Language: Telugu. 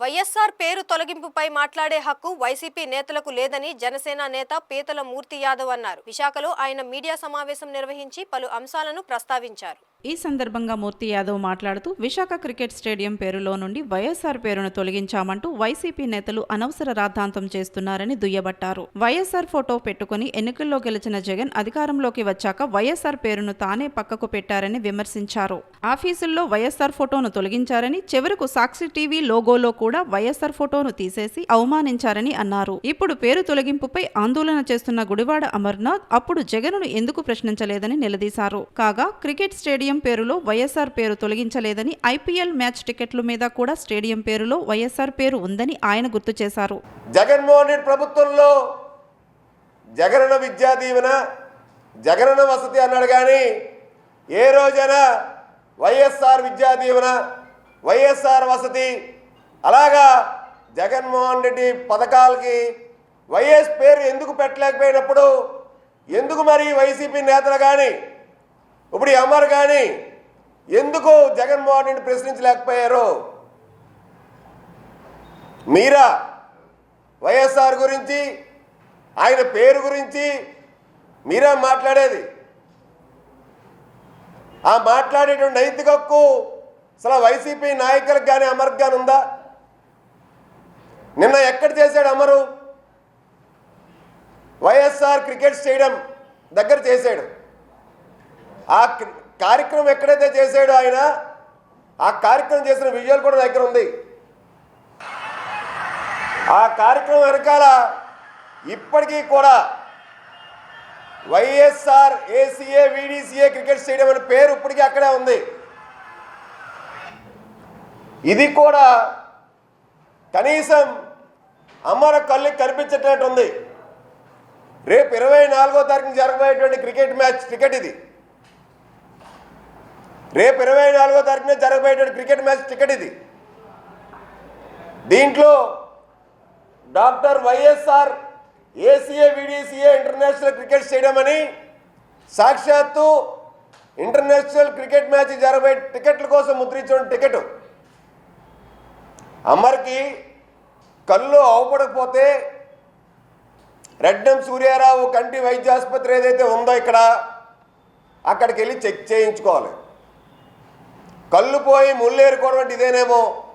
వైఎస్ఆర్ పేరు తొలగింపుపై మాట్లాడే హక్కు వైసీపీ నేతలకు లేదని జనసేన నేత పీతల మూర్తి యాదవ్ అన్నారు. విశాఖలో ఆయన మీడియా సమావేశం నిర్వహించి పలు అంశాలను ప్రస్తావించారు. ఈ సందర్భంగా మూర్తి యాదవ్ మాట్లాడుతూ విశాఖ క్రికెట్ స్టేడియం పేరులో నుండి వైఎస్ఆర్ పేరును తొలగించామంటూ వైసీపీ నేతలు అనవసర రాద్ధాంతం చేస్తున్నారని దుయ్యబట్టారు. వైఎస్ఆర్ ఫోటో పెట్టుకుని ఎన్నికల్లో గెలిచిన జగన్ అధికారంలోకి వచ్చాక వైఎస్ఆర్ పేరును తానే పక్కకు పెట్టారని విమర్శించారు. ఆఫీసుల్లో వైఎస్ఆర్ ఫోటోను తొలగించారని, చివరకు సాక్షి టీవీ లోగోలో కూడా వైఎస్ఆర్ ఫోటోను తీసేసి అవమానించారని అన్నారు. ఇప్పుడు పేరు తొలగింపుపై ఆందోళన చేస్తున్న గుడివాడ అమర్నాథ్ అప్పుడు జగన్ను ఎందుకు ప్రశ్నించలేదని నిలదీశారు. కాగా క్రికెట్ స్టేడియం పేరులో వైఎస్ఆర్ పేరు తొలగించలేదని, ఐపీఎల్ మ్యాచ్ టికెట్ల మీద కూడా స్టేడియం పేరులో వైఎస్ఆర్ పేరు ఉందని ఆయన గుర్తు చేశారు. జగన్మోహన్ రెడ్డి ప్రభుత్వంలో జగనన్న విద్యా దీవెన, జగనన్న వసతి అన్నాడు కానీ ఏ రోజైనా వైఎస్ఆర్ విద్యా దీవెన, వైఎస్ఆర్ వసతి అలాగా జగన్మోహన్ రెడ్డి పథకాలకి వైఎస్ పేరు ఎందుకు పెట్టలేకపోయినప్పుడు ఎందుకు మరి వైసీపీ నేతలు కానీ ఇప్పుడు అమర్ కానీ ఎందుకు జగన్మోహన్ రెడ్డి ప్రశ్నించలేకపోయారు? మీరా వైఎస్ఆర్ గురించి, ఆయన పేరు గురించి మీరా మాట్లాడేది? ఆ మాట్లాడేటువంటి నైతిక హక్కు అసలు వైసీపీ నాయకులకు కానీ అమర్కి కానీ ఉందా? నిన్న ఎక్కడ చేశాడు అమరు? వైఎస్ఆర్ క్రికెట్ స్టేడియం దగ్గర చేశాడు. ఆ కార్యక్రమం ఎక్కడైతే చేశాడో ఆయన, ఆ కార్యక్రమం చేసిన విజువల్ కూడా దగ్గర ఉంది. ఆ కార్యక్రమం వెనకాల ఇప్పటికీ కూడా YSR ACA VDCA cricket stadium అనే పేరు ఇప్పటికీ అక్కడే ఉంది. ఇది కూడా కనీసం అమర కళ్ళకి కనిపించేటట్టు ఉంది. రేపు 24వ తారీఖున జరగబోయేటువంటి క్రికెట్ మ్యాచ్ టికెట్ ఇది. రేపు 24వ తారీఖున జరగబోయేటువంటి క్రికెట్ మ్యాచ్ టికెట్ ఇది. దీంట్లో doctor YSR ACA VDCA international cricket stadium అని సాక్షాత్తు ఇంటర్నేషనల్ క్రికెట్ మ్యాచ్ జరగబోయే టికెట్ల కోసం ముద్రించిన టికెట్. అమర్కి కళ్ళు అవపడకపోతే రెడ్డం సూర్యారావు కంటి వైద్య ఆసుపత్రి ఏదైతే ఉందో ఇక్కడ, అక్కడికి వెళ్ళి చెక్ చేయించుకోవాలి. కళ్ళు పోయి ముళ్ళేరుకోవడం అంటే ఇదేనేమో.